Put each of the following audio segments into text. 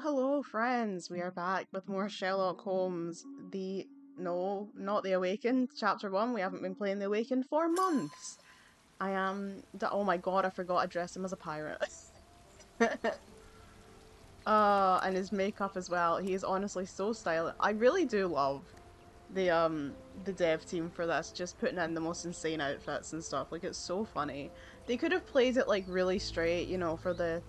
Hello, friends. We are back with more Sherlock Holmes. No, not The Awakened, Chapter 1. We haven't been playing The Awakened for months. I am. Oh my god, I forgot I dressed him as a pirate. And his makeup as well. He is honestly so stylish. I really do love the dev team for this, just putting in the most insane outfits and stuff. Like, it's so funny. They could have played it like really straight, for the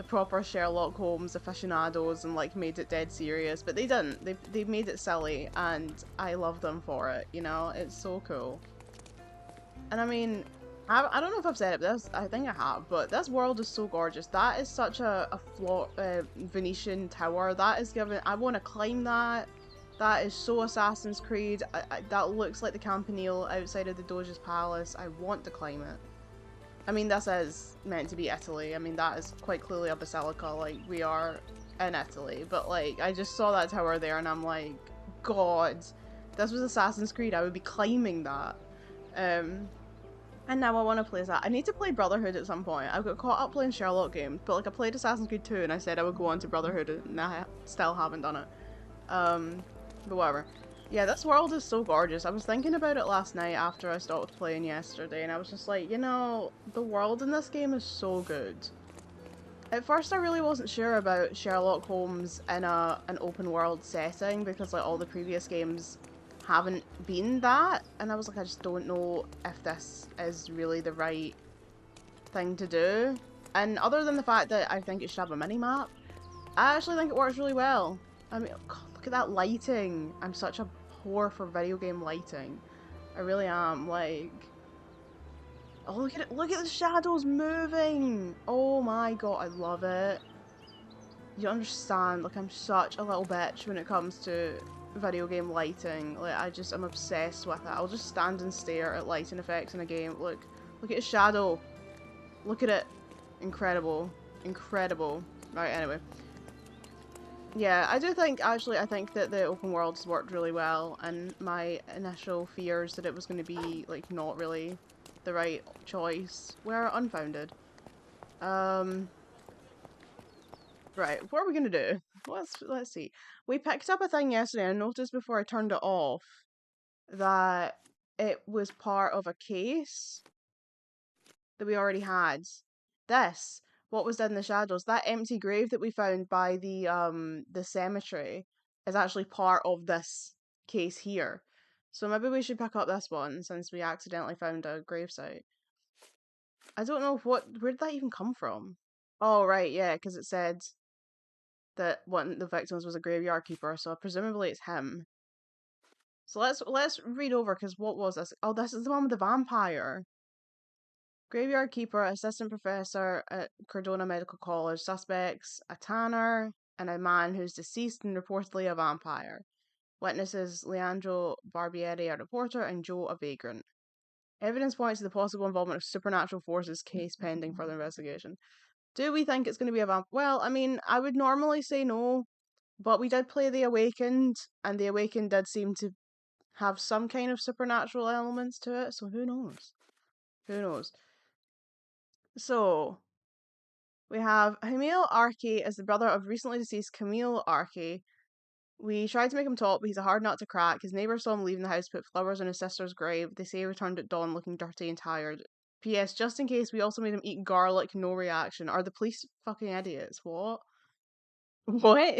proper Sherlock Holmes aficionados and like made it dead serious, but they didn't. They made it silly, and I love them for it. It's so cool. And I mean, I don't know if I've said it, but I think I have, but this world is so gorgeous. That is such a Venetian tower. That is given. I want to climb that. That is so Assassin's Creed. That looks like the Campanile outside of the Doge's palace. I want to climb it. I mean, this is meant to be Italy. I mean, that is quite clearly a basilica. Like, we are in Italy. But, like, I just saw that tower there and I'm like, God, this was Assassin's Creed. I would be climbing that. Um, and now I want to play that. I need to play Brotherhood at some point. I got caught up playing Sherlock games, but, like, I played Assassin's Creed 2 and I said I would go on to Brotherhood and I still haven't done it. But whatever. Yeah, this world is so gorgeous. I was thinking about it last night after I stopped playing yesterday, and I was just like, the world in this game is so good. At first, I really wasn't sure about Sherlock Holmes in an open world setting because like all the previous games haven't been that, and I was like, I just don't know if this is really the right thing to do. And other than the fact that I think it should have a mini map, I actually think it works really well. I mean, God, look at that lighting. I'm such a whore for video game lighting. I really am. Like, oh, look at it. Look at the shadows moving. Oh my God, I love it. You understand? Like, I'm such a little bitch when it comes to video game lighting. Like, I'm obsessed with it. I'll just stand and stare at lighting effects in a game. Look at his shadow. Look at it. Incredible. Incredible. Right, anyway. Yeah, I think that the open worlds worked really well, and my initial fears that it was going to be, like, not really the right choice were unfounded. Um, right, what are we going to do? Let's see. We picked up a thing yesterday, and I noticed before I turned it off that it was part of a case that we already had. This, what was in the shadows, that empty grave that we found by the cemetery is actually part of this case here. So maybe we should pick up this one since we accidentally found a gravesite. I don't know where did that even come from? Oh right, yeah, because it said that one of the victims was a graveyard keeper, so presumably it's him. So let's read over because what was this? Oh, this is the one with the vampire. Graveyard keeper, assistant professor at Cardona Medical College, suspects a tanner and a man who's deceased and reportedly a vampire. Witnesses Leandro Barbieri, a reporter, and Joe, a vagrant. Evidence points to the possible involvement of supernatural forces, case pending further investigation. Do we think it's going to be a vampire? Well, I mean, I would normally say no, but we did play The Awakened, and The Awakened did seem to have some kind of supernatural elements to it, so who knows? Who knows? So, we have Camille Archie as the brother of recently deceased Camille Archie. We tried to make him talk, but he's a hard nut to crack. His neighbours saw him leaving the house, put flowers on his sister's grave. They say he returned at dawn looking dirty and tired. P.S. Just in case, we also made him eat garlic, no reaction. Are the police fucking idiots? What? What?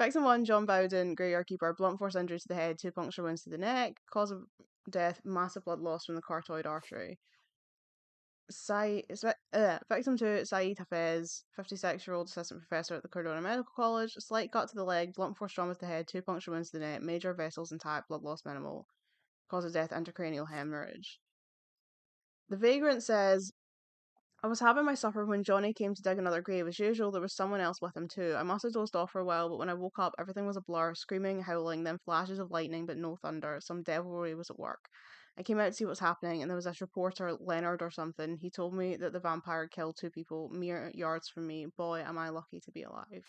Victim 1, John Bowden, graveyard keeper, blunt force injury to the head, 2 puncture wounds to the neck. Cause of death, massive blood loss from the carotid artery. Victim 2, Saeed Hafez, 56-year-old assistant professor at the Cardona Medical College. A slight cut to the leg, blunt force trauma to the head, 2 puncture wounds to the neck, major vessels intact, blood loss minimal. Cause of death, intracranial hemorrhage. The vagrant says, I was having my supper when Johnny came to dig another grave. As usual, there was someone else with him too. I must have dozed off for a while, but when I woke up, everything was a blur, screaming, howling, then flashes of lightning, but no thunder. Some devilry was at work. I came out to see what was happening, and there was this reporter, Leonard or something. He told me that the vampire killed 2 people mere yards from me. Boy, am I lucky to be alive.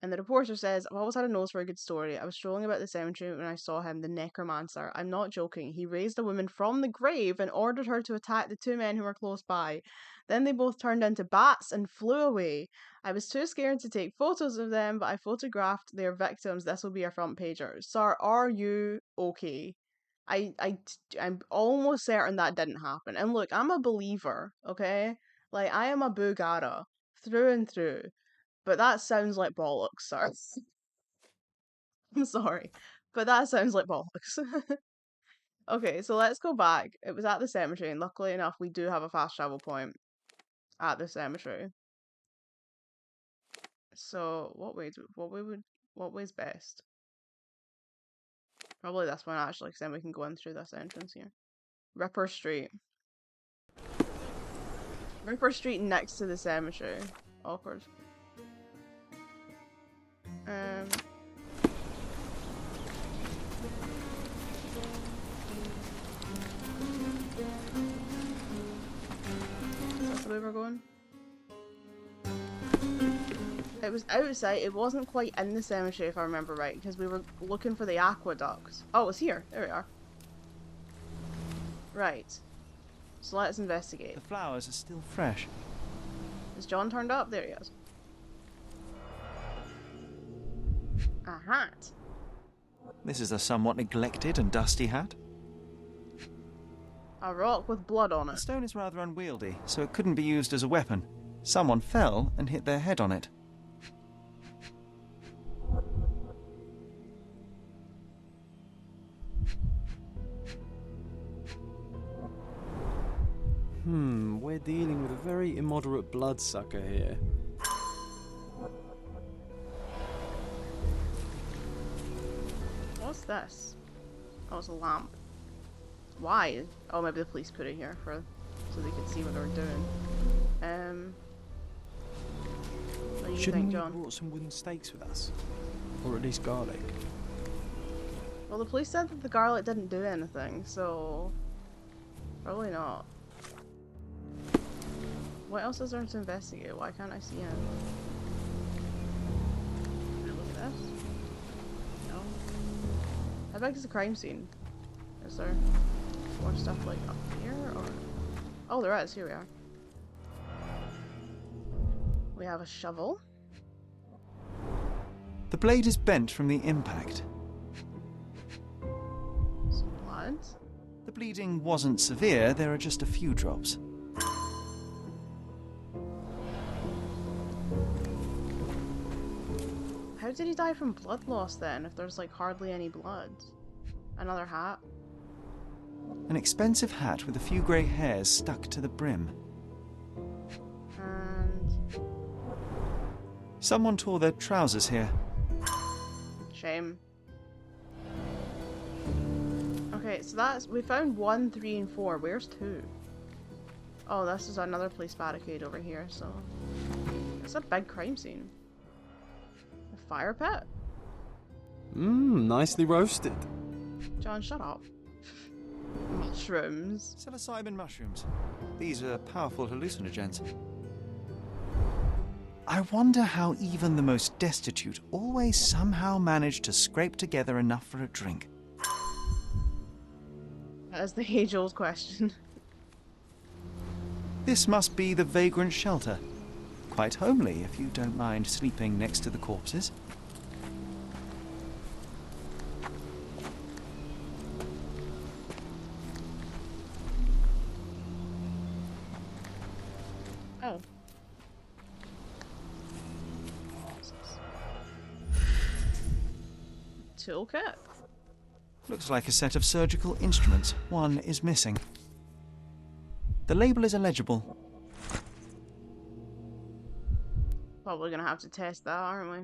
And the reporter says, I've always had a nose for a good story. I was strolling about the cemetery when I saw him, the necromancer. I'm not joking. He raised a woman from the grave and ordered her to attack the two men who were close by. Then they both turned into bats and flew away. I was too scared to take photos of them, but I photographed their victims. This will be our front pager. Sir, are you okay? I'm almost certain that didn't happen. And look, I'm a believer, okay? Like, I am a Boogara through and through. But that sounds like bollocks, sir. I'm sorry. But that sounds like bollocks. Okay, so let's go back. It was at the cemetery, and luckily enough, we do have a fast travel point at the cemetery. So, what way's best? Probably this one, actually, because then we can go in through this entrance here. Ripper Street. Ripper Street next to the cemetery. Awkward. That's the way we're going. It was outside, it wasn't quite in the cemetery if I remember right, because we were looking for the aqueduct. Oh, it's here. There we are. Right. So let's investigate. The flowers are still fresh. Is John turned up? There he is. A hat. This is a somewhat neglected and dusty hat. A rock with blood on The it. stone is rather unwieldy, so it couldn't be used as a weapon. Someone fell and hit their head on it. We're dealing with a very immoderate bloodsucker here. What's this? Oh, it's a lamp. Why? Oh, maybe the police put it here so they could see what they were doing. What do you Shouldn't think, we John? have brought some wooden stakes with us? Or at least garlic? Well, the police said that the garlic didn't do anything, so probably not. What else is there to investigate? Why can't I see it? Can I look at this? No. How big is the crime scene? Is there more stuff like up here or? Oh, there is. Here we are. We have a shovel. The blade is bent from the impact. Some blood. The bleeding wasn't severe, there are just a few drops. How did he die from blood loss then, if there's like hardly any blood? Another hat. An expensive hat with a few grey hairs stuck to the brim. And Someone tore their trousers here. shame. Okay, so we found 1, 3, and 4. Where's 2? Oh, this is another police barricade over here, so it's a big crime scene. A fire pit? Nicely roasted. John, shut up. Mushrooms. Psilocybin mushrooms. These are powerful hallucinogens. I wonder how even the most destitute always somehow manage to scrape together enough for a drink. That is the age-old question. This must be the vagrant shelter. Quite homely, if you don't mind sleeping next to the corpses. Oh. Toolkit? Looks like a set of surgical instruments. One is missing. The label is illegible. Probably gonna have to test that, aren't we?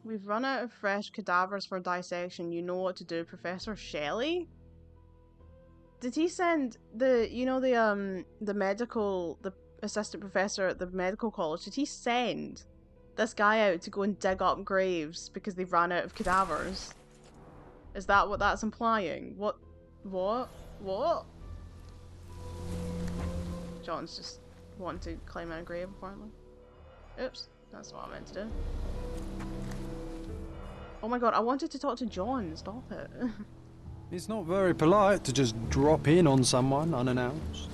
We've run out of fresh cadavers for dissection. You know what to do, Professor Shelley? Did he send the assistant professor at the medical college, did he send this guy out to go and dig up graves because they've ran out of cadavers. Is that what that's implying? What? What? What? John's just wanting to climb in a grave, apparently. Oops, that's what I meant to do. Oh my god, I wanted to talk to John. Stop it. It's not very polite to just drop in on someone unannounced.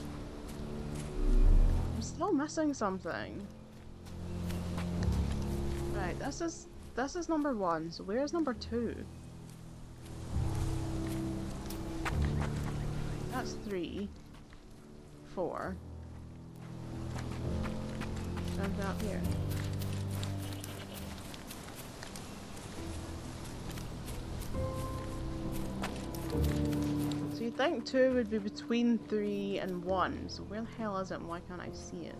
I'm still missing something. Right, this is number 1, so where's number 2? That's 3. 4. Something up here. So you'd think 2 would be between 3 and 1, so where the hell is it and why can't I see it?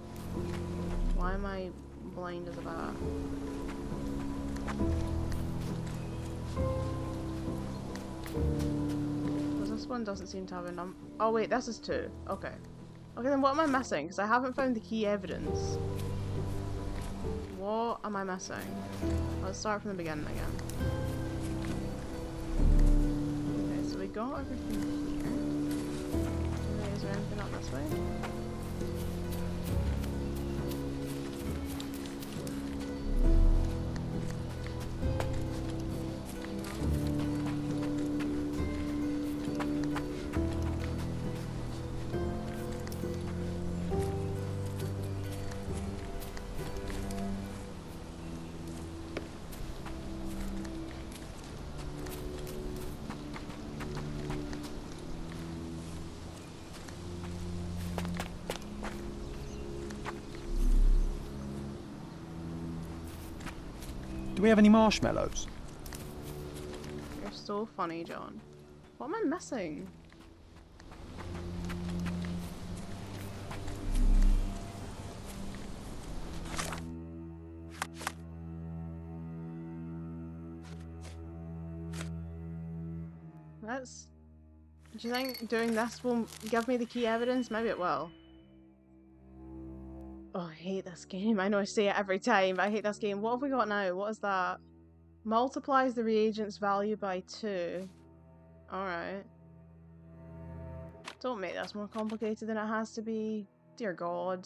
Why am I blind as a bat? Because this one doesn't seem to have a number. Oh wait, this is 2. Okay. Okay, then what am I missing? Because I haven't found the key evidence. What am I missing? Let's start from the beginning again. Okay, so we got everything here. Okay, is there anything up this way? Do we have any marshmallows? You're so funny, John. What am I missing? That's... Do you think doing this will give me the key evidence? Maybe it will. Oh, I hate this game. I know I say it every time, but I hate this game. What have we got now? What is that? Multiplies the reagent's value by 2. Alright. Don't make this more complicated than it has to be. Dear God.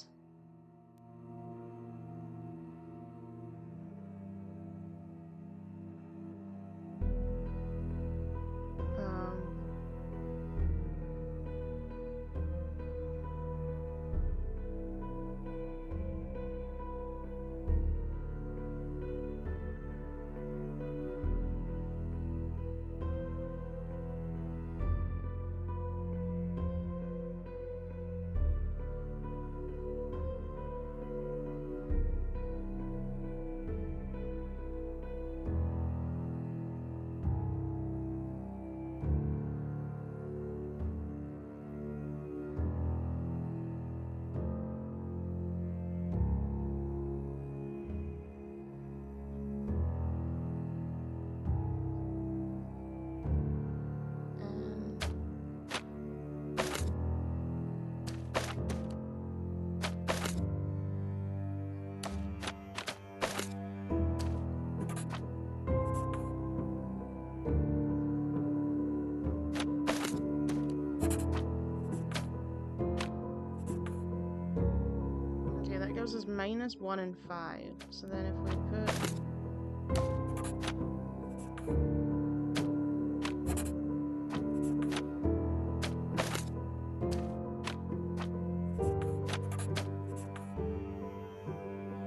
Gives us -1 and 5. So then if we put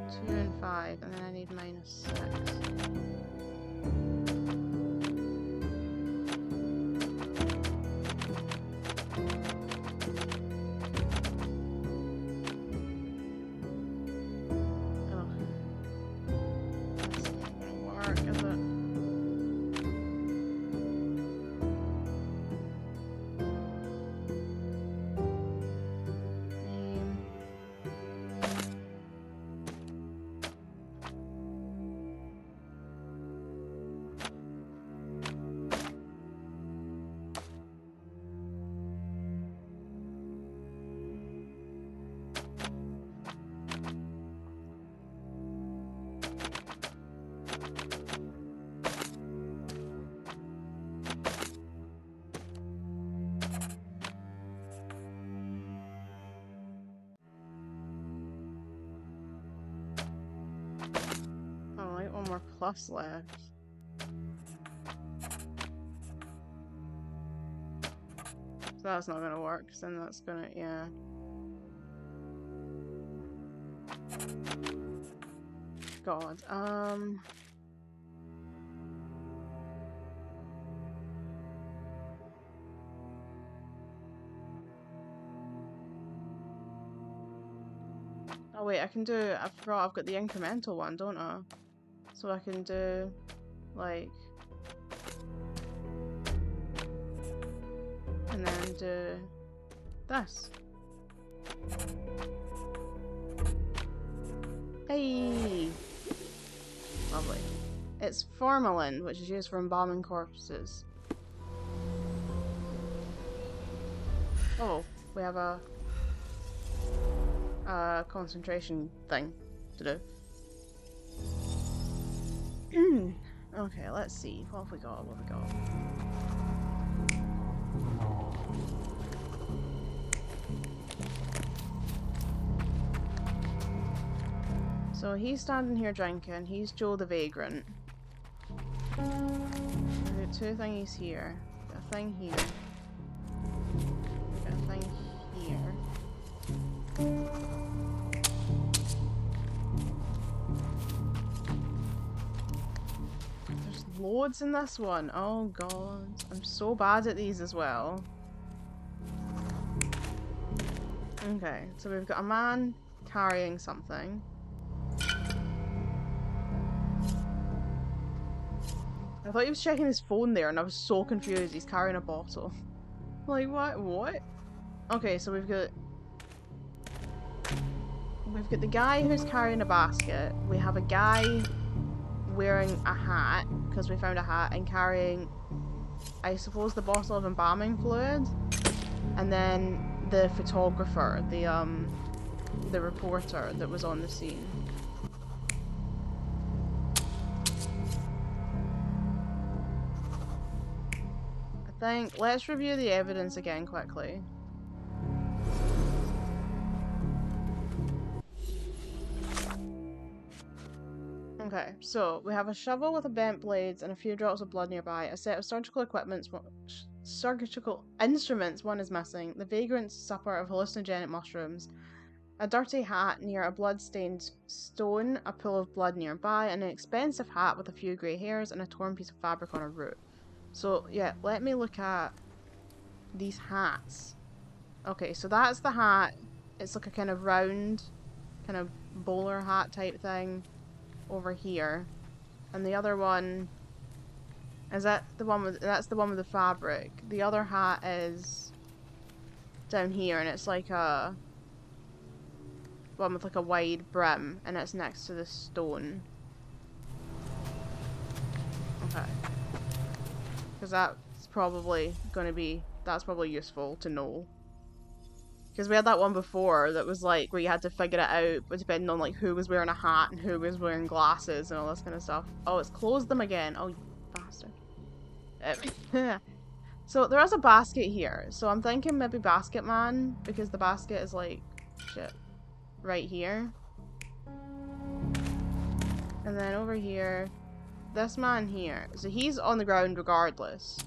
2 and 5, and then I need -6. get one more plus left. So that's not gonna work, because then that's gonna, yeah. God, oh wait, I can do, I forgot I've got the incremental one, don't I? So I can do, like, and then do this. Hey! Lovely. It's formalin, which is used for embalming corpses. Oh, we have a concentration thing to do. Okay, let's see. What have we got? What have we got? So he's standing here drinking. He's Joe the Vagrant. We've got two thingies here. We've got a thing here. We've got a thing here. There's loads in this one. Oh god. I'm so bad at these as well. Okay, so we've got a man carrying something. I thought he was checking his phone there and I was so confused. He's carrying a bottle. Like, what? What? Okay, so we've got the guy who's carrying a basket. We have a guy wearing a hat, because we found a hat, and carrying, I suppose, the bottle of embalming fluid. And then the photographer, the reporter that was on the scene. Let's review the evidence again quickly. Okay, so we have a shovel with a bent blades and a few drops of blood nearby, a set of surgical instruments, one is missing, the vagrant's supper of hallucinogenic mushrooms, a dirty hat near a blood-stained stone, a pool of blood nearby, and an expensive hat with a few grey hairs and a torn piece of fabric on a root. So, yeah, let me look at these hats. Okay, so that's the hat. It's like a kind of round, kind of bowler hat type thing over here. And the other one, is that the one with, that's the one with the fabric. The other hat is down here, and it's like a one with like a wide brim, and it's next to the stone. Okay. Because that's probably going to be, that's probably useful to know. Because we had that one before that was like, where you had to figure it out, but depending on like who was wearing a hat and who was wearing glasses and all this kind of stuff. Oh, it's closed them again. Oh, you bastard. So there is a basket here. So I'm thinking maybe Basket Man, because the basket is like, shit, right here. And then over here, this man here. So he's on the ground regardless.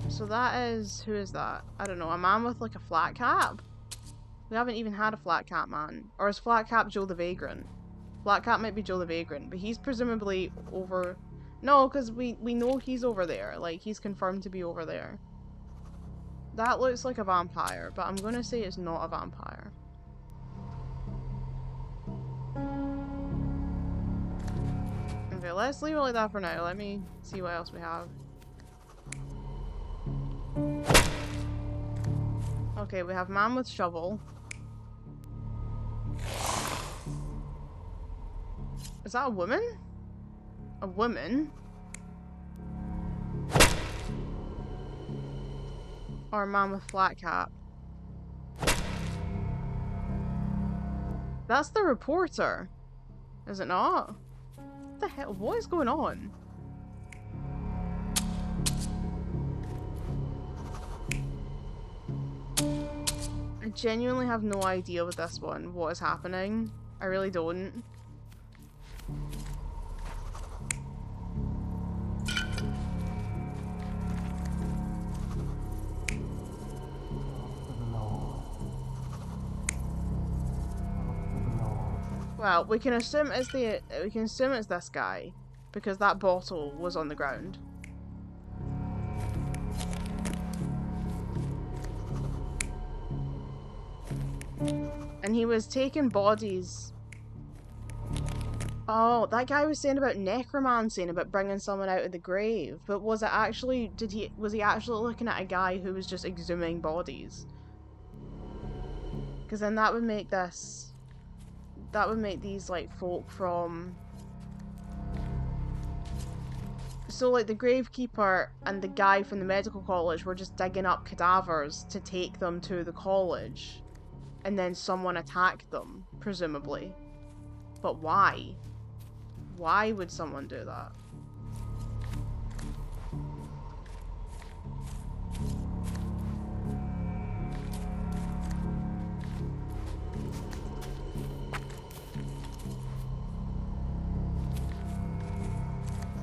So that is, who is that? I don't know, a man with like a flat cap? We haven't even had a flat cap man. Or is flat cap Joe the Vagrant? Flat cap might be Joe the Vagrant, but he's presumably over... No, because we know he's over there. Like, he's confirmed to be over there. That looks like a vampire, but I'm gonna say it's not a vampire. Okay, let's leave it like that for now. Let me see what else we have. Okay, we have man with shovel. Is that a woman? A woman? Or a man with flat cap? That's the reporter. Is it not? What the hell? What is going on? I genuinely have no idea with this one, what is happening. I really don't. Well, we can assume it's this guy because that bottle was on the ground. And he was taking bodies. Oh, that guy was saying about necromancy and about bringing someone out of the grave. But was it actually, was he actually looking at a guy who was just exhuming bodies? Because then that would make these, like, folk from... So, like, the gravekeeper and the guy from the medical college were just digging up cadavers to take them to the college. And then someone attacked them, presumably. But why? Why would someone do that?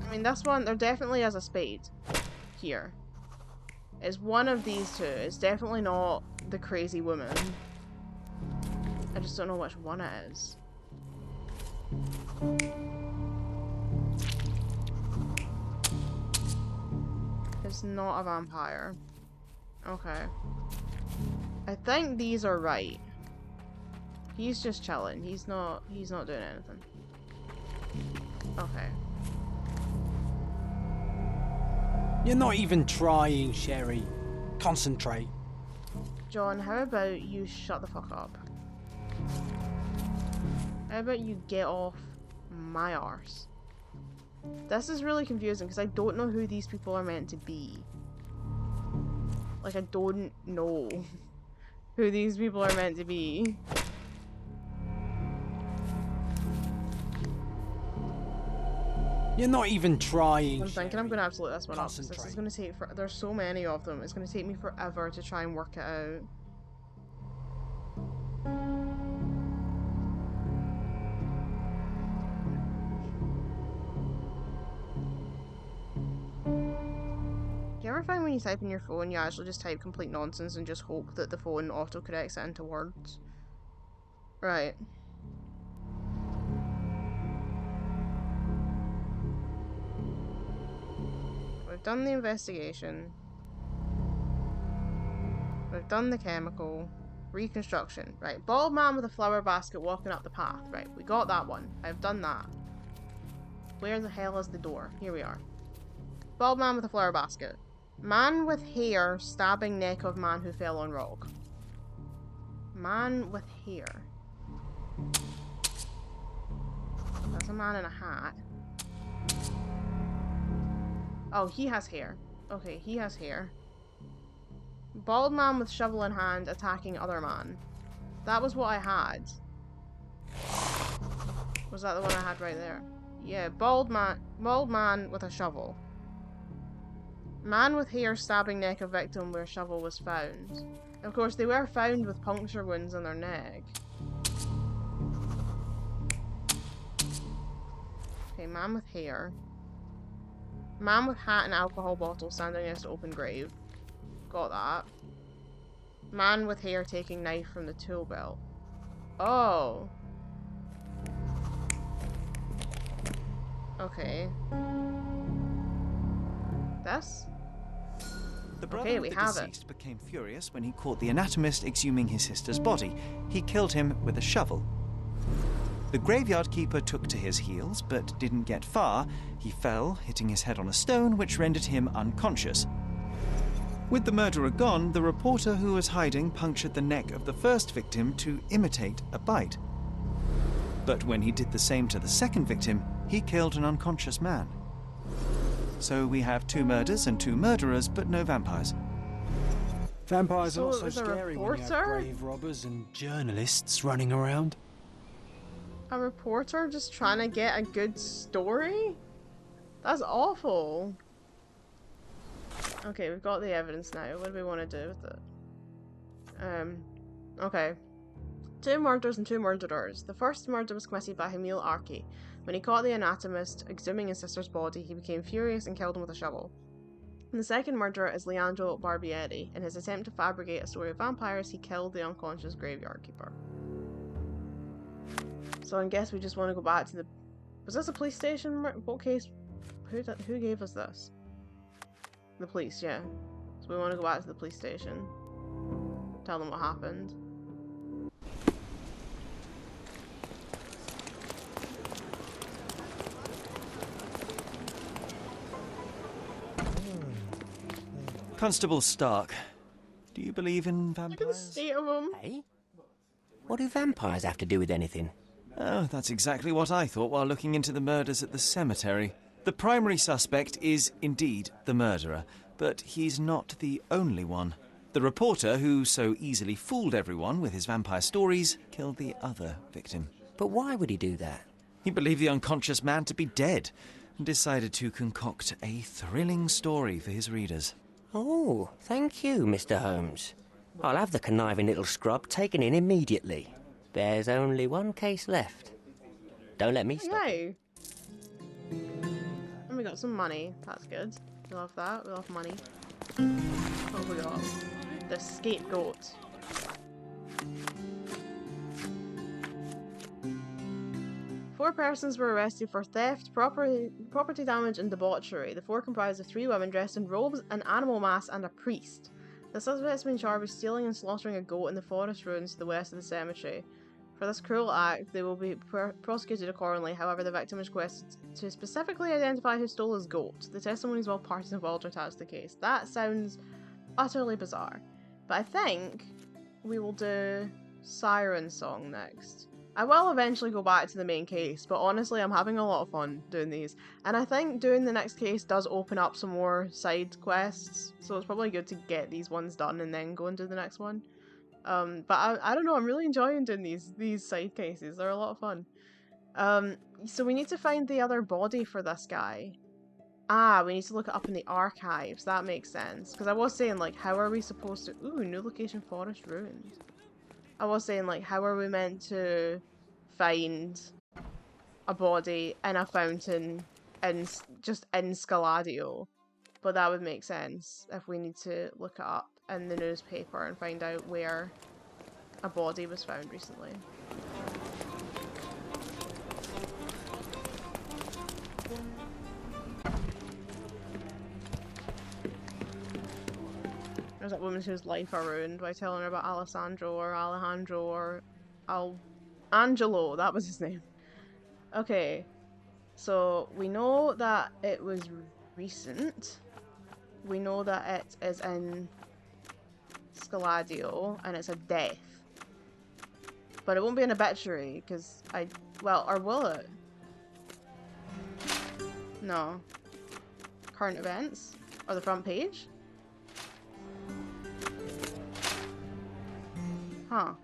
I mean, this one, there definitely is a spade here. It's one of these two. It's definitely not the crazy woman. I just don't know which one it is. It's not a vampire. Okay. I think these are right. He's just chilling. He's not doing anything. Okay. You're not even trying, Sherry. Concentrate. John, how about you shut the fuck up? How about you get off my arse? This is really confusing because I don't know who these people are meant to be. Like, I don't know who these people are meant to be. You're not even trying. I'm thinking I'm gonna have to look this one up. Concentrate. This is gonna take there's so many of them. It's gonna take me forever to try and work it out. Do you ever find when you type in your phone, you actually just type complete nonsense and just hope that the phone autocorrects it into words? Right. We've done the investigation. We've done the chemical. Reconstruction. Right. Bald man with a flower basket walking up the path. Right. We got that one. I've done that. Where the hell is the door? Here we are. Bald man with a flower basket. Man with hair stabbing neck of man who fell on rock. Man with hair. That's a man in a hat. Oh, he has hair. Okay, he has hair. Bald man with shovel in hand attacking other man. That was what I had. Was that the one I had right there? Yeah, bald man with a shovel. Man with hair stabbing neck of victim where shovel was found. Of course, they were found with puncture wounds on their neck. Okay, man with hair. Man with hat and alcohol bottle standing next to open grave. Got that. Man with hair taking knife from the tool belt. Oh. Okay. This? The brother Okay, of we the have it. deceased became furious when he caught the anatomist exhuming his sister's body. He killed him with a shovel. The graveyard keeper took to his heels, but didn't get far. He fell, hitting his head on a stone, which rendered him unconscious. With the murderer gone, the reporter who was hiding punctured the neck of the first victim to imitate a bite. But when he did the same to the second victim, he killed an unconscious man. So we have 2 murders and 2 murderers, but no vampires. Vampires So are not it so was a scary when you have reporter? grave robbers and journalists running around. A reporter just trying to get a good story? That's awful. Okay, we've got the evidence now. What do we want to do with it? Okay. 2 murders and 2 murderers. The first murder was committed by Emil Archie. When he caught the anatomist exhuming his sister's body, he became furious and killed him with a shovel. And the second murderer is Leandro Barbieri. In his attempt to fabricate a story of vampires, he killed the unconscious graveyard keeper. So I guess we just want to go back to the... Was this a police station? What case? Who gave us this? The police, yeah. So we want to go back to the police station. Tell them what happened. Constable Stark, do you believe in Look at the vampires? state of them. Hey? What do vampires have to do with anything? Oh, that's exactly what I thought while looking into the murders at the cemetery. The primary suspect is indeed the murderer, but he's not the only one. The reporter, who so easily fooled everyone with his vampire stories, killed the other victim. But why would he do that? He believed the unconscious man to be dead and decided to concoct a thrilling story for his readers. Oh, thank you, Mr. Holmes. I'll have the conniving little scrub taken in immediately. There's only one case left. Don't let me stop. Yay! And we got some money. That's good. We love that. We love money. What have we got? The scapegoat. Four persons were arrested for theft, property damage, and debauchery. The four comprised of three women dressed in robes, an animal mask, and a priest. The suspects have been charged with stealing and slaughtering a goat in the forest ruins to the west of the cemetery. For this cruel act, they will be prosecuted accordingly. However, the victim is requested to specifically identify who stole his goat. The testimonies of all parties involved are attached to the case. That sounds utterly bizarre. But I think we will do Siren Song next. I will eventually go back to the main case, but honestly I'm having a lot of fun doing these. And I think doing the next case does open up some more side quests, so it's probably good to get these ones done and then go and do the next one. But I don't know, I'm really enjoying doing these side cases. They're a lot of fun. So we need to find the other body for this guy. Ah, we need to look it up in the archives. That makes sense. Because I was saying, like, how are we supposed to... Ooh, new location, forest ruins. I was saying, like, how are we meant to find a body in a fountain just in Scaladio? But that would make sense if we need to look it up in the newspaper and find out where a body was found recently. There's that woman whose life are ruined by telling her about Alessandro or Alejandro or Angelo, that was his name. Okay, so we know that it was recent. We know that it is in Scaladio and it's a death. But it won't be an obituary because well, or will it? No. Current events? Or the front page? Huh.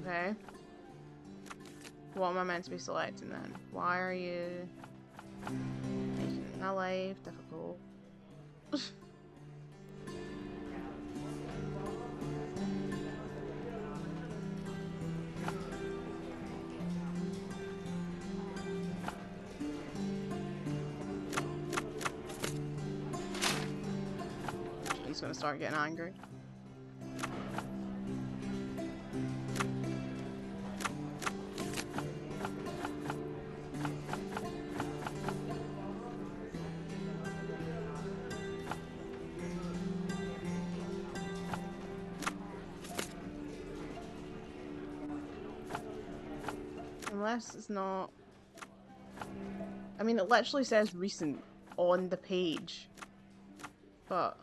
Okay. What am I meant to be selecting then? Why are you making my life difficult? He's gonna start getting angry. Unless it's not... I mean, it literally says recent on the page. But...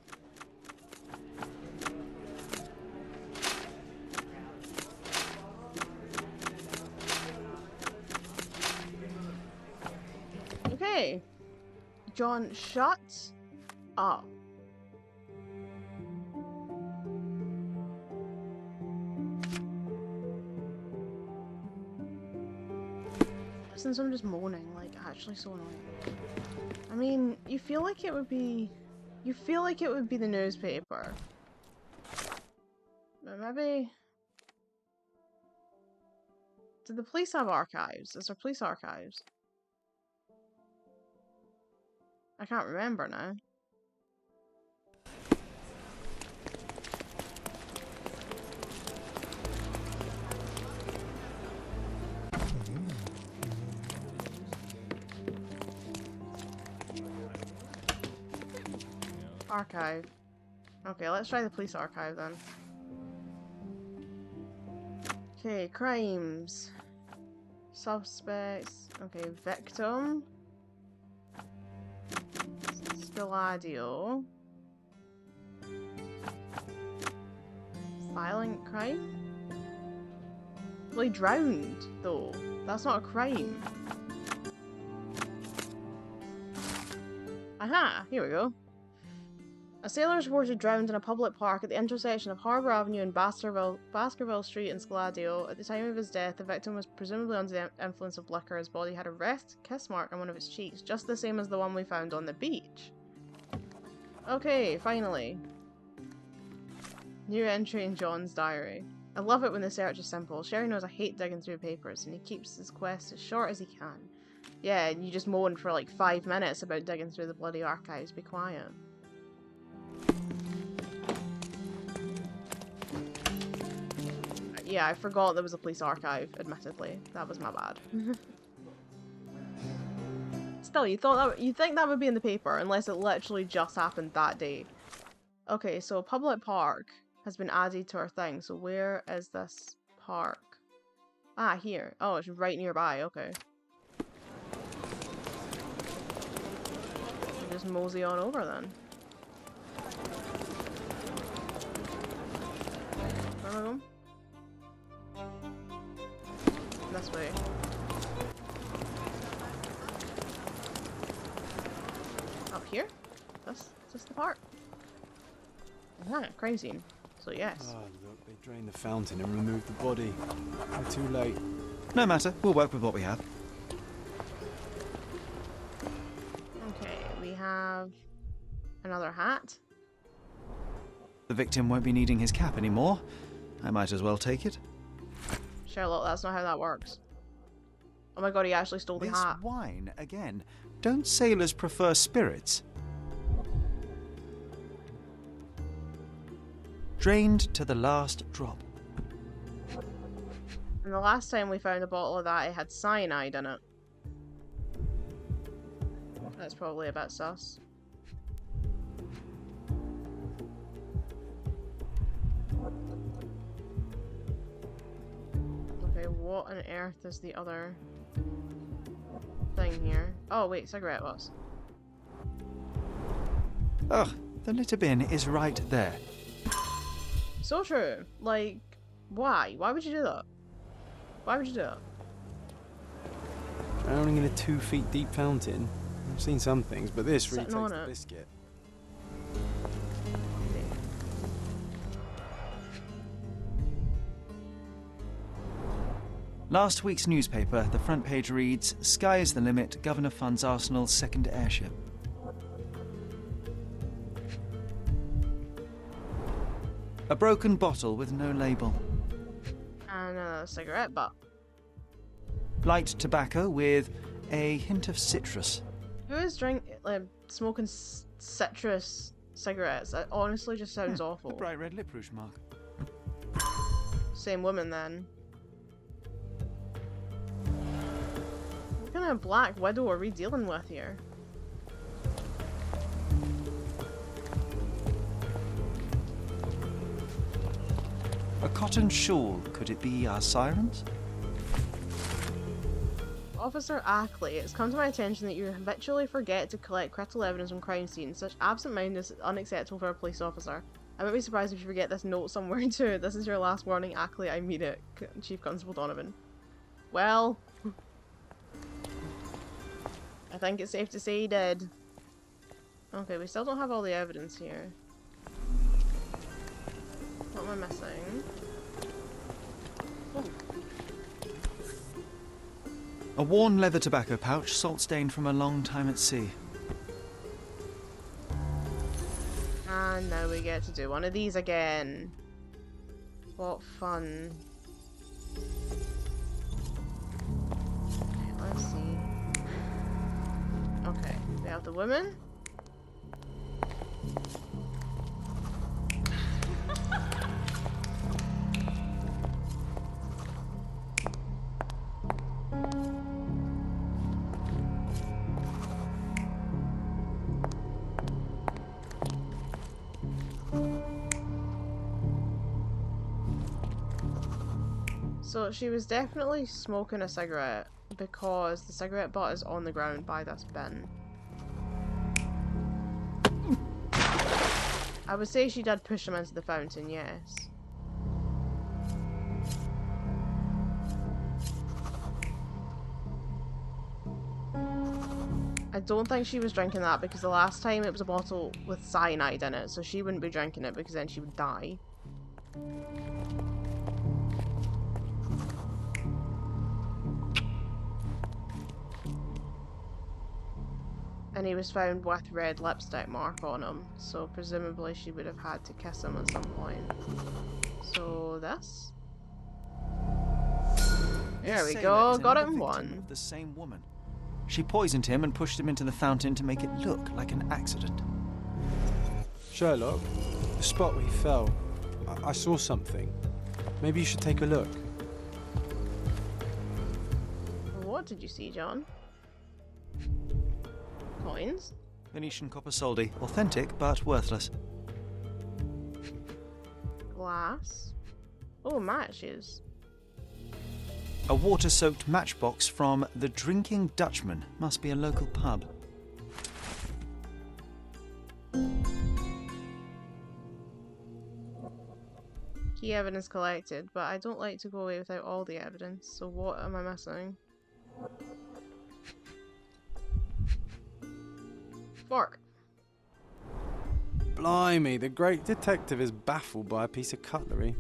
Okay. John, shut up. Since I'm just moaning, like, actually so annoying. I mean, you feel like it would be the newspaper. But maybe... Do the police have archives? Is there police archives? I can't remember now. Archive. Okay, let's try the police archive then. Okay, crimes. Suspects. Okay, victim. Spilladio. Violent crime? Well, he drowned, though. That's not a crime. Aha! Here we go. A sailor is reported drowned in a public park at the intersection of Harbour Avenue and Baskerville Street in Scaladio. At the time of his death, the victim was presumably under the influence of liquor. His body had a red kiss mark on one of his cheeks, just the same as the one we found on the beach. Okay, finally. New entry in John's diary. I love it when the search is simple. Sherry knows I hate digging through papers, and he keeps his quest as short as he can. Yeah, and you just moaned for like 5 minutes about digging through the bloody archives. Be quiet. Yeah, I forgot there was a police archive, admittedly. That was my bad. Still, you'd think that would be in the paper, unless it literally just happened that day. Okay, so a public park has been added to our thing, so where is this park? Ah, here. Oh, it's right nearby, okay. We'll just mosey on over then. Where am I going? This way. Up here? Is this the park? Ah, crime scene. So yes. Oh, look, they drained the fountain and removed the body. They're too late. No matter, we'll work with what we have. Okay, we have another hat. The victim won't be needing his cap anymore. I might as well take it. Sherlock, that's not how that works. Oh my god, he actually stole the This hat. wine again. Don't sailors prefer spirits? Drained to the last drop. And the last time we found a bottle of that, it had cyanide in it. That's probably a bit sus. Okay, what on earth is the other thing here? Oh wait, cigarette butts. Ugh, the litter bin is right there. So true. Like, why? Why would you do that? Why would you do that? Drowning in a 2 feet deep fountain. I've seen some things, but this really Sitting takes on the it. biscuit. Last week's newspaper, the front page reads, "Sky is the limit, Governor funds Arsenal's second airship." A broken bottle with no label. And a cigarette butt. Light tobacco with a hint of citrus. Who is smoking citrus cigarettes? That honestly just sounds awful. A bright red lip rouge mark. Same woman then. What kind of Black Widow are we dealing with here? A cotton shawl. Could it be our sirens? Officer Ackley, it's come to my attention that you habitually forget to collect critical evidence on crime scenes. Such absent-mindedness is unacceptable for a police officer. I might be surprised if you forget this note somewhere too. This is your last warning, Ackley. I mean it. Chief Constable Donovan. Well... I think it's safe to say he did. Okay, we still don't have all the evidence here. What am I missing? Oh. A worn leather tobacco pouch, salt stained from a long time at sea. And now we get to do one of these again. What fun. Okay, let's see. Okay, we have the woman, So she was definitely smoking a cigarette because the cigarette butt is on the ground by this bin. I would say she did push him into the fountain, yes. I don't think she was drinking that because the last time it was a bottle with cyanide in it, so she wouldn't be drinking it because then she would die. And he was found with red lipstick mark on him, so presumably she would have had to kiss him at some point. So this? There we go, got it in one. The same woman. She poisoned him and pushed him into the fountain to make it look like an accident. Sherlock, the spot where he fell, I saw something. Maybe you should take a look. What did you see, John? Coins? Venetian copper soldi, authentic but worthless. Glass? Oh, matches. A water-soaked matchbox from the Drinking Dutchman. Must be a local pub. Key evidence collected, but I don't like to go away without all the evidence, so what am I missing? Fork. Blimey, the great detective is baffled by a piece of cutlery.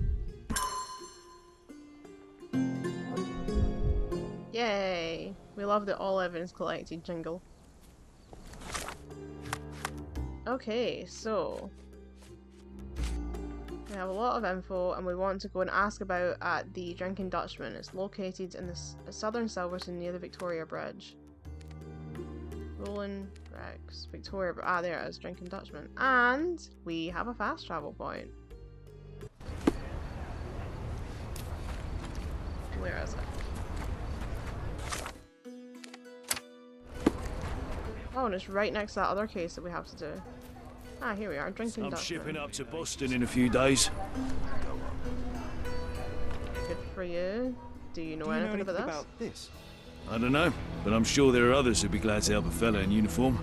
Yay! We love the all evidence collected jingle. Okay, so we have a lot of info and we want to go and ask about at the Drinking Dutchman. It's located in the southern Silverton near the Victoria Bridge. Rolling Rex, Victoria, there it is, Drinking Dutchman. And we have a fast travel point. Where is it? Oh, and it's right next to that other case that we have to do. Ah, here we are, Drinking Dutchman. I'm shipping up to Boston in a few days. Good for you. Do you know anything about this? I don't know, but I'm sure there are others who'd be glad to help a fella in uniform.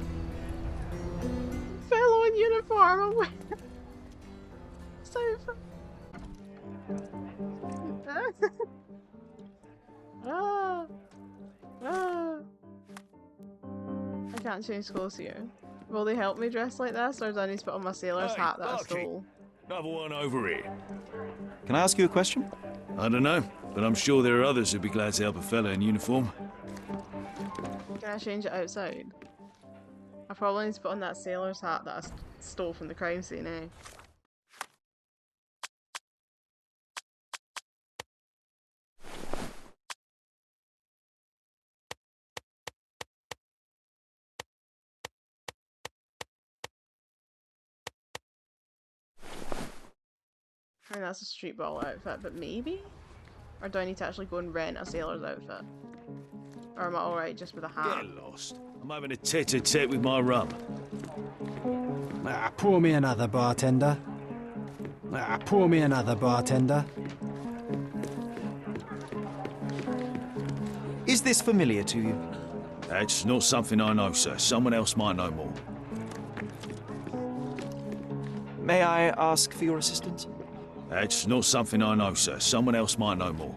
Fellow in uniform! So ah. Ah. I can't change clothes here. Will they help me dress like this, or do I need to put on my sailor's hat that I stole? Another one over here. Can I ask you a question? I don't know, but I'm sure there are others who'd be glad to help a fella in uniform. Can I change it outside? I probably need to put on that sailor's hat that I stole from the crime scene, eh? I mean, that's a street ball outfit, but maybe? Or do I need to actually go and rent a sailor's outfit? Or am I alright just with a hat? Get lost. I'm having a tete-a-tete with my rum. Pour me another, bartender. Pour me another, bartender. Is this familiar to you? That's not something I know, sir. Someone else might know more. May I ask for your assistance? That's not something I know, sir. Someone else might know more.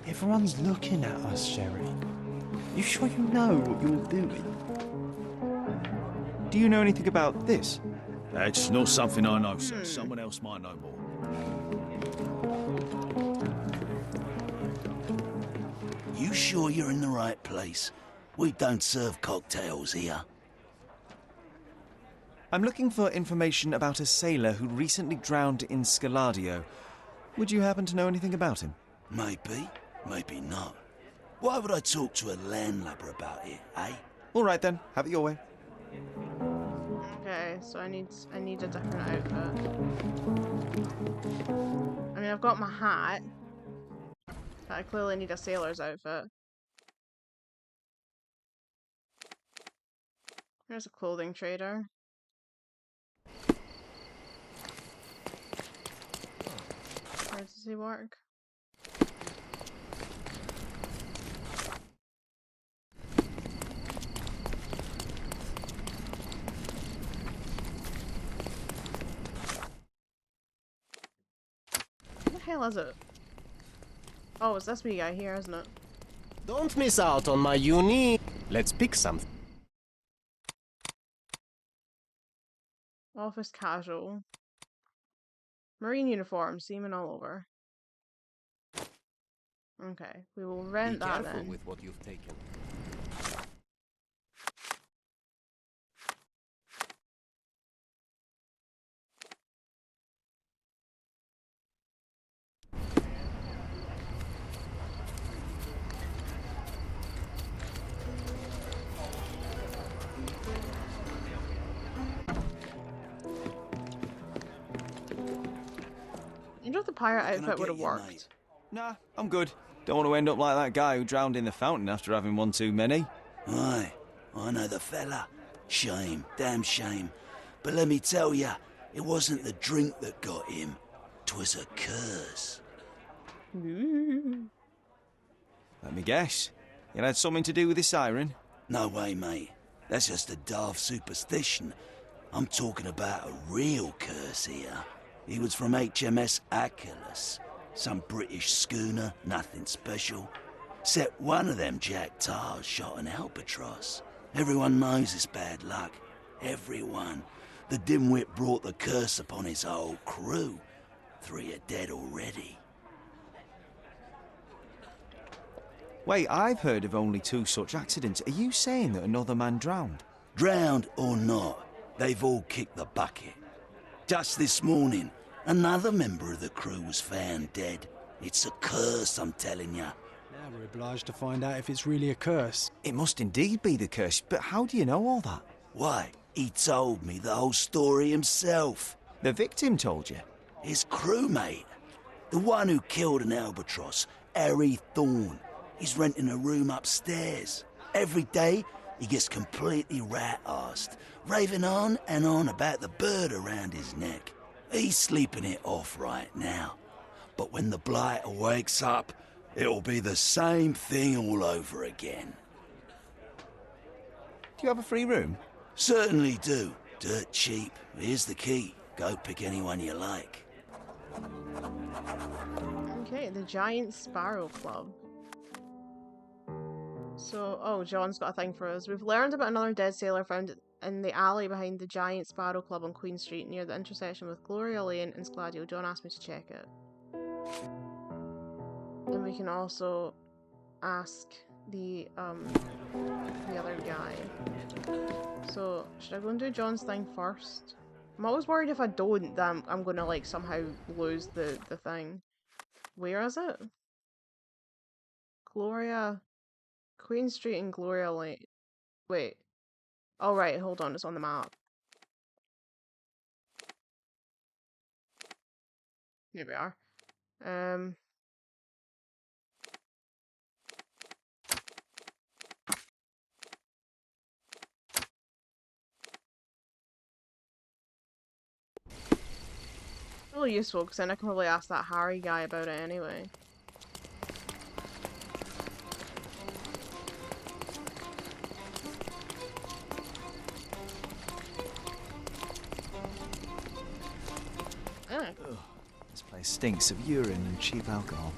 Everyone's looking at us, Sherry. You sure you know what you're doing? Do you know anything about this? That's not something I know, sir. Someone else might know more. You sure you're in the right place? We don't serve cocktails here. I'm looking for information about a sailor who recently drowned in Scaladio. Would you happen to know anything about him? Maybe, maybe not. Why would I talk to a landlubber about it, eh? All right then, have it your way. Okay, so I need a different outfit. I mean, I've got my hat, but I clearly need a sailor's outfit. There's a clothing trader. Where does he work? What the hell is it? Oh, it's this wee guy here, isn't it? Don't miss out on my uni. Let's pick something. Office casual. Marine uniform, seamen all over. Okay, we will rent Be that careful then. with what you've taken. I wonder if the pirate Can I outfit would get have you, worked. mate? Nah, I'm good. Don't want to end up like that guy who drowned in the fountain after having one too many. Aye, I know the fella. Shame, damn shame. But let me tell ya, it wasn't the drink that got him. 'Twas a curse. Ooh. Let me guess. It had something to do with the siren? No way, mate. That's just a daft superstition. I'm talking about a real curse here. He was from HMS Achilles. Some British schooner, nothing special. Except one of them Jack Tars shot an albatross. Everyone knows it's bad luck. Everyone. The dimwit brought the curse upon his whole crew. 3 are dead already. Wait, I've heard of only 2 such accidents. Are you saying that another man drowned? Drowned or not, they've all kicked the bucket. Just this morning, another member of the crew was found dead. It's a curse, I'm telling ya. Now we're obliged to find out if it's really a curse. It must indeed be the curse, but how do you know all that? Why, he told me the whole story himself. The victim told you? His crewmate. The one who killed an albatross, Harry Thorne. He's renting a room upstairs. Every day, he gets completely rat-arsed, raving on and on about the bird around his neck. He's sleeping it off right now. But when the blighter wakes up, it'll be the same thing all over again. Do you have a free room? Certainly do. Dirt cheap. Here's the key. Go pick anyone you like. Okay, the Giant Sparrow Club. So, oh, John's got a thing for us. We've learned about another dead sailor found in the alley behind the Giant Sparrow Club on Queen Street near the intersection with Gloria Lane and Scladio. John asked me to check it. And we can also ask the other guy. So, should I go and do John's thing first? I'm always worried if I don't that I'm gonna like somehow lose the thing. Where is it? Gloria... Queen Street and Gloria Lane. Wait. Oh right, hold on, it's on the map. Here we are. Really useful, because then I can probably ask that Harry guy about it anyway. This place stinks of urine and cheap alcohol.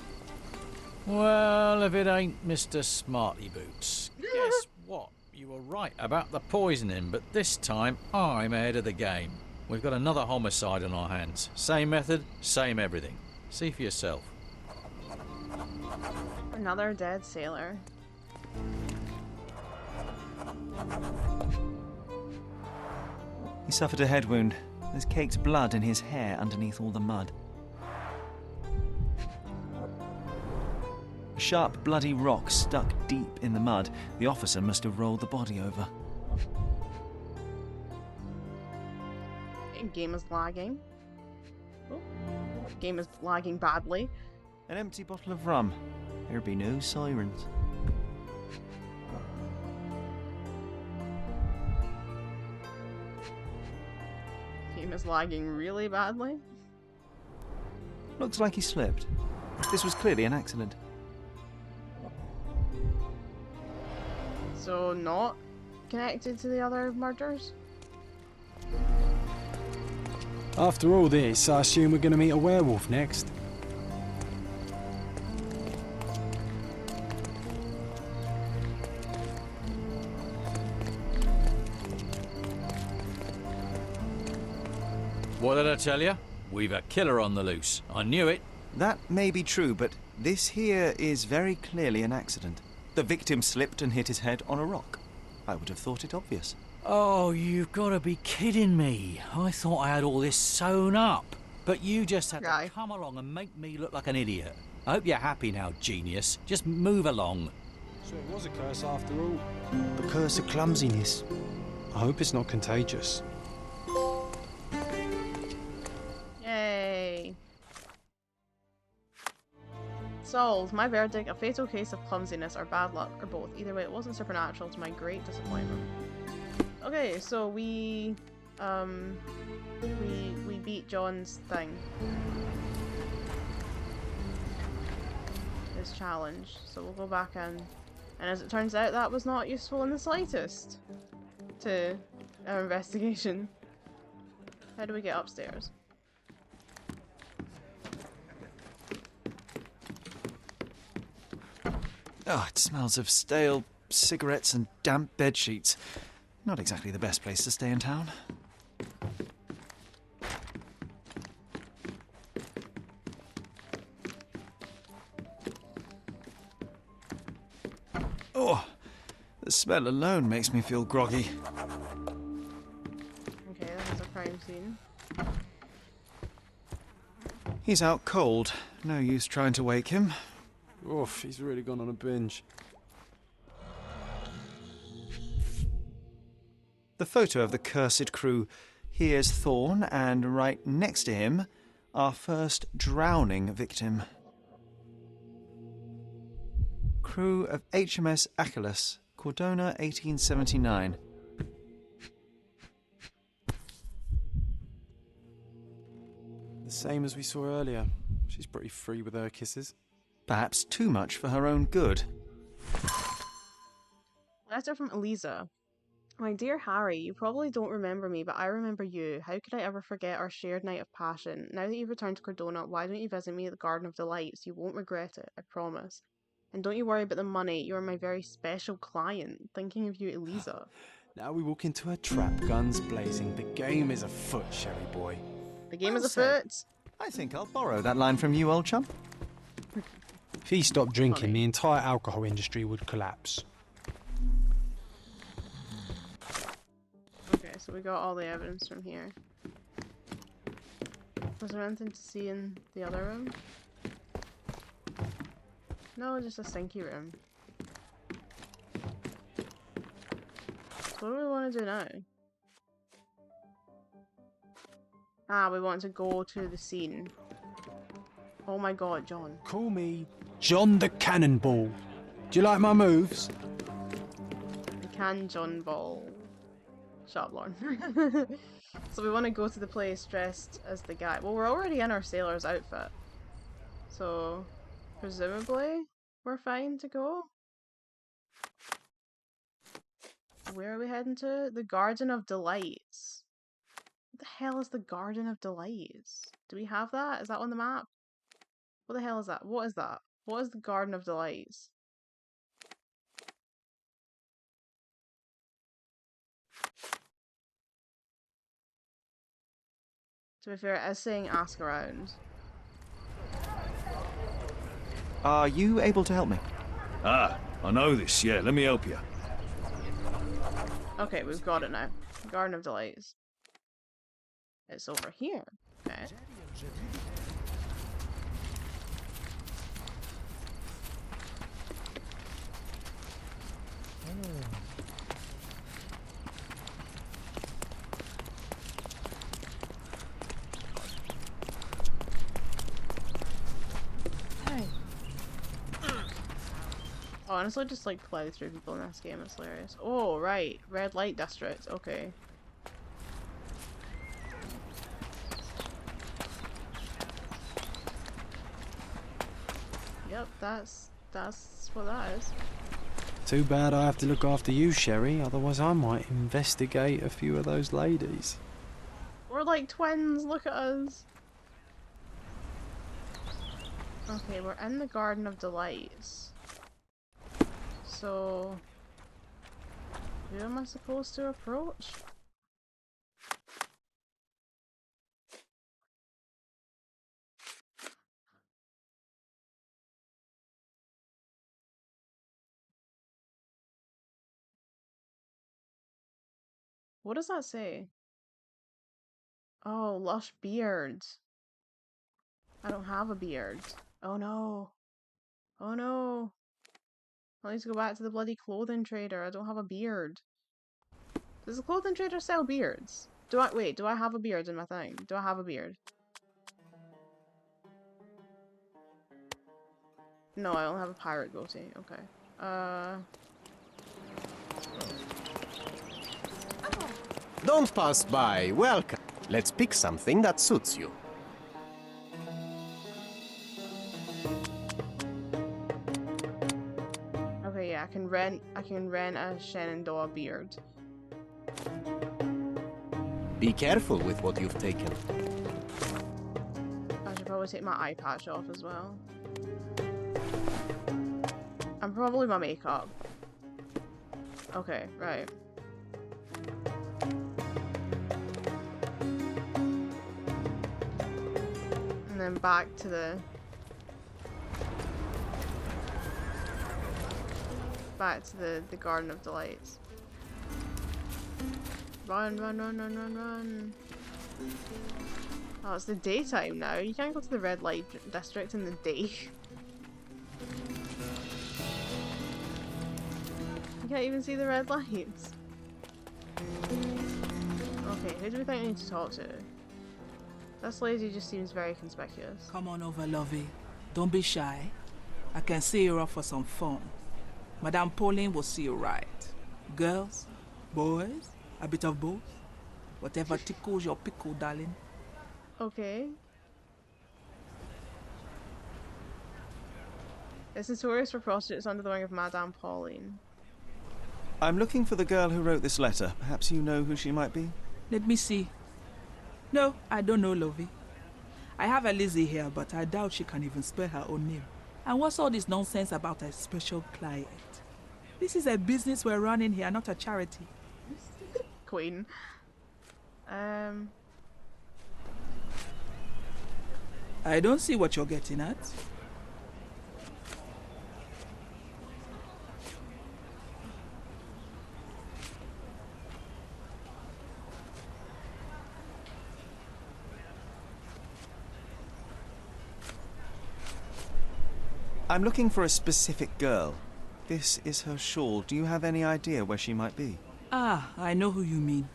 Well, if it ain't Mr. Smarty Boots. Guess what? You were right about the poisoning, but this time I'm ahead of the game. We've got another homicide on our hands. Same method, same everything. See for yourself. Another dead sailor. He suffered a head wound. There's caked blood in his hair underneath all the mud. A sharp, bloody rock stuck deep in the mud. The officer must have rolled the body over. Okay, game is lagging. Oh, game is lagging badly. An empty bottle of rum. There be no sirens. Game is lagging really badly. Looks like he slipped. This was clearly an accident. So not connected to the other murders? After all this, I assume we're gonna meet a werewolf next. What did I tell you? We've a killer on the loose. I knew it. That may be true, but this here is very clearly an accident. The victim slipped and hit his head on a rock. I would have thought it obvious. Oh, you've got to be kidding me. I thought I had all this sewn up. But you just had Right. to come along and make me look like an idiot. I hope you're happy now, genius. Just move along. So it was a curse after all. The curse of clumsiness. I hope it's not contagious. Yay. Solved. My verdict, a fatal case of clumsiness or bad luck, or both. Either way, it wasn't supernatural to my great disappointment. Okay, so we beat John's thing. His challenge. So we'll go back in. And as it turns out, that was not useful in the slightest to our investigation. How do we get upstairs? Oh, it smells of stale cigarettes and damp bed sheets. Not exactly the best place to stay in town. Oh, the smell alone makes me feel groggy. Okay, that is a crime scene. He's out cold. No use trying to wake him. Oof, he's really gone on a binge. The photo of the cursed crew. Here's Thorn, and right next to him, our first drowning victim. Crew of HMS Achilles, Cordona, 1879. The same as we saw earlier. She's pretty free with her kisses. Perhaps too much for her own good. Letter from Eliza. My dear Harry, you probably don't remember me, but I remember you. How could I ever forget our shared night of passion? Now that you've returned to Cordona, why don't you visit me at the Garden of Delights? You won't regret it, I promise. And don't you worry about the money. You are my very special client. Thinking of you, Eliza. Now we walk into a trap, guns blazing. The game is afoot, Sherry boy. The game Well is said. afoot. I think I'll borrow that line from you, old chum. If he stopped drinking, Funny. the entire alcohol industry would collapse. Okay, so we got all the evidence from here. Was there anything to see in the other room? No, just a stinky room. So what do we want to do now? Ah, we want to go to the scene. Oh my god, John. Call me John the Cannonball. Do you like my moves? The can John Ball. Shut up, Lauren. So we want to go to the place dressed as the guy. Well, we're already in our sailor's outfit. So, presumably, we're fine to go. Where are we heading to? The Garden of Delights. What the hell is the Garden of Delights? Do we have that? Is that on the map? What the hell is that? What is that? What is the Garden of Delights? To be fair, it is saying ask around. Are you able to help me? Ah, I know this, yeah, let me help you. Okay, we've got it now. Garden of Delights. It's over here. Okay. Honestly, just like plow through people in this game. It's hilarious. Oh, right. Red light district. Okay. Yep, that's what that is. Too bad I have to look after you, Sherry, otherwise I might investigate a few of those ladies. We're like twins, look at us. Okay, we're in the Garden of Delights. So, who am I supposed to approach? What does that say? Oh, lush beards. I don't have a beard. Oh no. Oh no. I need to go back to the bloody clothing trader. I don't have a beard. Does the clothing trader sell beards? Wait, do I have a beard in my thing? Do I have a beard? No, I don't have a pirate goatee. Okay. Don't pass by. Welcome. Let's pick something that suits you. Okay, yeah, I can rent a Shenandoah beard. Be careful with what you've taken. I should probably take my eye patch off as well. And probably my makeup. Okay, right. And then back to the Garden of Delights. Run, run, run, run, run, run. Oh, it's the daytime now. You can't go to the red light district in the day. You can't even see the red lights. Okay, who do we think I need to talk to? This lady just seems very conspicuous. Come on over, lovey. Don't be shy. I can see you're up for some fun. Madame Pauline will see you right. Girls, boys, a bit of both. Whatever tickles your pickle, darling. Okay. It's notorious for prostitutes under the wing of Madame Pauline. I'm looking for the girl who wrote this letter. Perhaps you know who she might be? Let me see. No, I don't know, lovey. I have a Lizzie here, but I doubt she can even spell her own name. And what's all this nonsense about a special client? This is a business we're running here, not a charity. Queen. I don't see what you're getting at. I'm looking for a specific girl. This is her shawl. Do you have any idea where she might be? Ah, I know who you mean.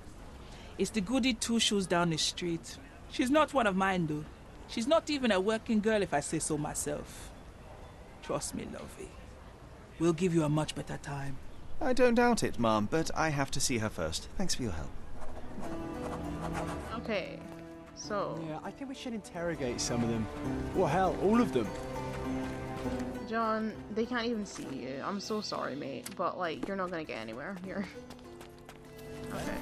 It's the goody two shoes down the street. She's not one of mine, though. She's not even a working girl, if I say so myself. Trust me, lovey. We'll give you a much better time. I don't doubt it, Mom, but I have to see her first. Thanks for your help. Okay, so... Yeah, I think we should interrogate some of them. Well, hell, all of them. John, they can't even see you. I'm so sorry, mate, but, like, you're not gonna get anywhere here. Okay.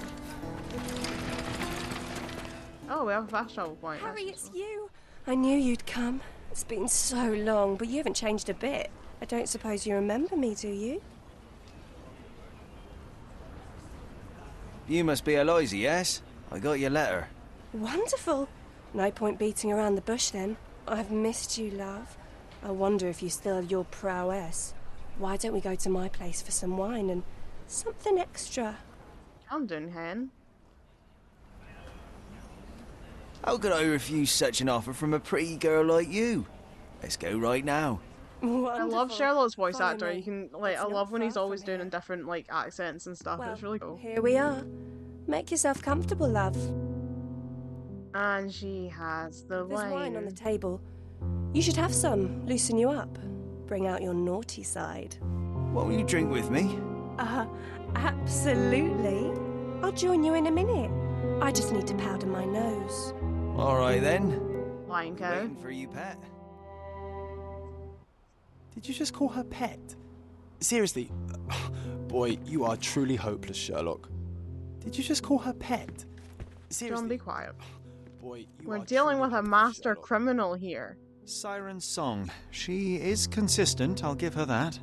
Oh, we have a fast travel point. Harry, it's you. I knew you'd come. It's been so long, but you haven't changed a bit. I don't suppose you remember me, do you? You must be Eloisa, yes? I got your letter. Wonderful. No point beating around the bush, then. I've missed you, love. I wonder if you still have your prowess. Why don't we go to my place for some wine and something extra? I'm doing hen. How could I refuse such an offer from a pretty girl like you? Let's go right now. Wonderful. I love Sherlock's voice Follow actor. me. You can, like, It's I not love when he's far always from doing here. in different, like, accents and stuff. Well, It's really cool. here we are. Make yourself comfortable, love. And she has the There's wine on the wine. table. You should have some. Loosen you up. Bring out your naughty side. Won't you drink with me? Absolutely. I'll join you in a minute. I just need to powder my nose. All right then. Flying cow. Waiting for you, pet. Did you just call her pet? Seriously? Boy, you are truly hopeless, Sherlock. Did you just call her pet? Seriously? Don't be quiet. Boy, you We're are dealing truly with a hopeless, master Sherlock. criminal here. Siren's song. She is consistent, I'll give her that.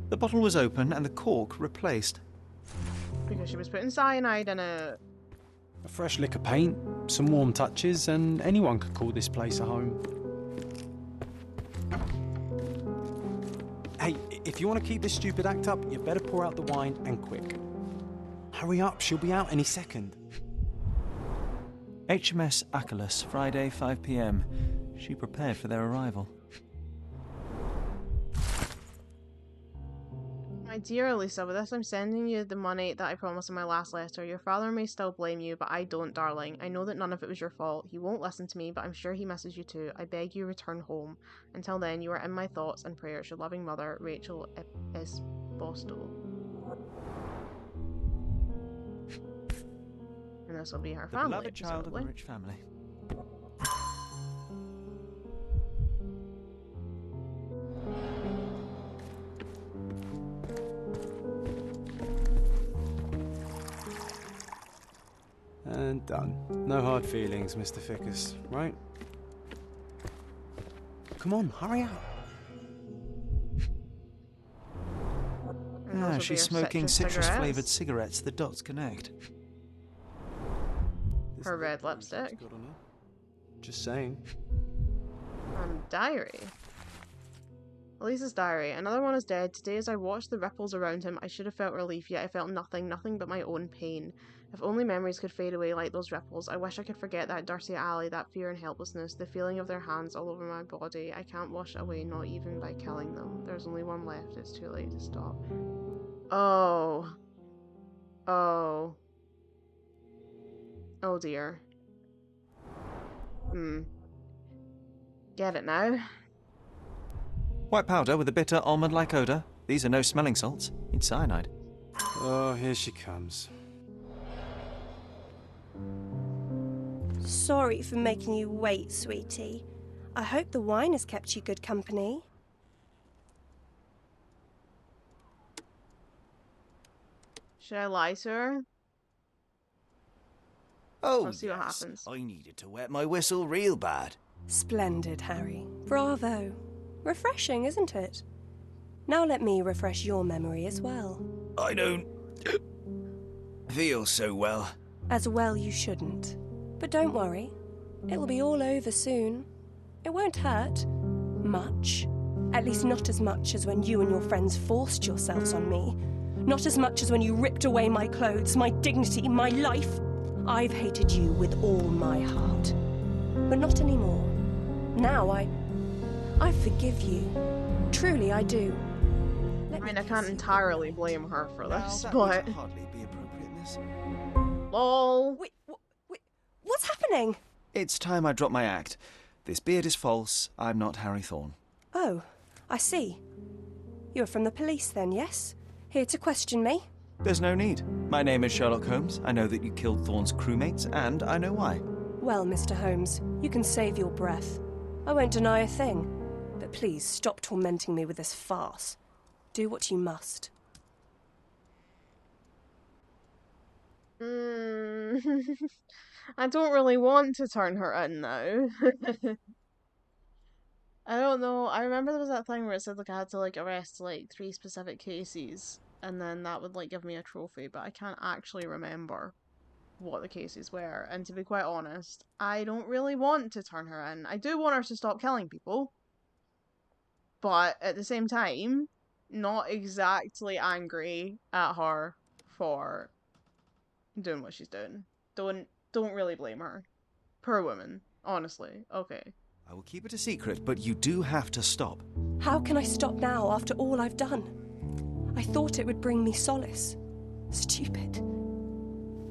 The bottle was open and the cork replaced. Because she was putting cyanide in it. A fresh lick of paint, some warm touches, and anyone could call this place a home. Hey, if you want to keep this stupid act up, you better pour out the wine and quick. Hurry up, she'll be out any second. HMS Achilles, Friday, 5 p.m. She prepared for their arrival. My dear Elisa, with this I'm sending you the money that I promised in my last letter. Your father may still blame you, but I don't, darling. I know that none of it was your fault. He won't listen to me, but I'm sure he misses you too. I beg you, return home. Until then, you are in my thoughts and prayers. Your loving mother, Rachel Esposito. And this will be her The family. beloved child of a presumably. rich family. And done. No hard feelings, Mr. Fickus, right? Come on, hurry up. And those will be She's her smoking citrus citrus-flavoured cigarettes. The dots connect. This Her red looks lipstick. good on her. Just saying. Diary. Elisa's diary. Another one is dead. Today as I watched the ripples around him, I should have felt relief, yet I felt nothing but my own pain. If only memories could fade away like those ripples. I wish I could forget that dirty alley, that fear and helplessness, the feeling of their hands all over my body. I can't wash it away, not even by killing them. There's only one left. It's too late to stop. Oh. Oh. Oh dear. Get it now? White powder with a bitter almond-like odour. These are no smelling salts. It's cyanide. Oh, here she comes. Sorry for making you wait, sweetie. I hope the wine has kept you good company. Should I lie to her? Oh, Let's see what yes. happens. I needed to wet my whistle real bad. Splendid, Harry. Bravo. Refreshing, isn't it? Now let me refresh your memory as well. I don't feel so well. As well you shouldn't. But don't worry. It'll be all over soon. It won't hurt. Much. At least not as much as when you and your friends forced yourselves on me. Not as much as when you ripped away my clothes, my dignity, my life. I've hated you with all my heart. But not anymore. Now I forgive you. Truly, I do. I mean, I can't entirely blame her for this, That but... would hardly be appropriate, miss. LOL. Wait, what's happening? It's time I drop my act. This beard is false. I'm not Harry Thorne. Oh, I see. You're from the police then, yes? Here to question me? There's no need. My name is Sherlock Holmes. I know that you killed Thorne's crewmates, and I know why. Well, Mr. Holmes, you can save your breath. I won't deny a thing. But please stop tormenting me with this farce. Do what you must. I don't really want to turn her in now. I don't know. I remember there was that thing where it said like I had to like arrest like 3 specific cases and then that would like give me a trophy, but I can't actually remember what the cases were. And to be quite honest, I don't really want to turn her in. I do want her to stop killing people. But at the same time, not exactly angry at her for doing what she's doing. Don't really blame her. Poor woman, honestly. Okay. I will keep it a secret, but you do have to stop. How can I stop now after all I've done? I thought it would bring me solace. Stupid.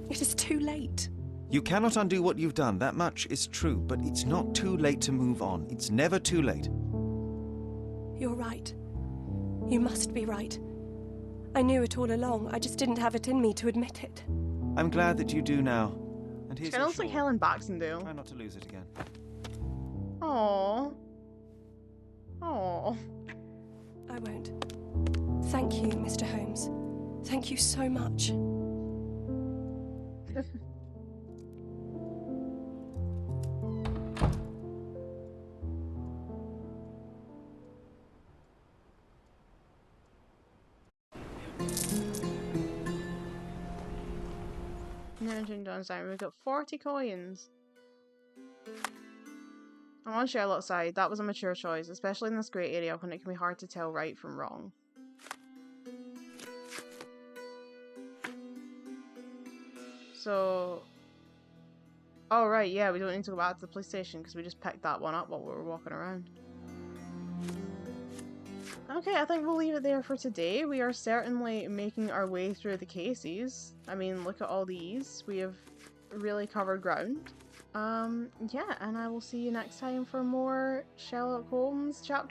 It is too late. You cannot undo what you've done, that much is true, but it's not too late to move on. It's never too late. You're right. You must be right. I knew it all along, I just didn't have it in me to admit it. I'm glad that you do now. And It here's kind of your looks like shawl. Helen Baxendale. Try not to lose it again. Aww. Aww. I won't. Thank you, Mr. Holmes. Thank you so much. We've got 40 coins. I'm on Sherlock's side. That was a mature choice, especially in this grey area when it can be hard to tell right from wrong. So... Oh right, yeah, we don't need to go back to the police station because we just picked that one up while we were walking around. Okay, I think we'll leave it there for today. We are certainly making our way through the cases. I mean, look at all these. We have really covered ground. Yeah, and I will see you next time for more Sherlock Holmes chapter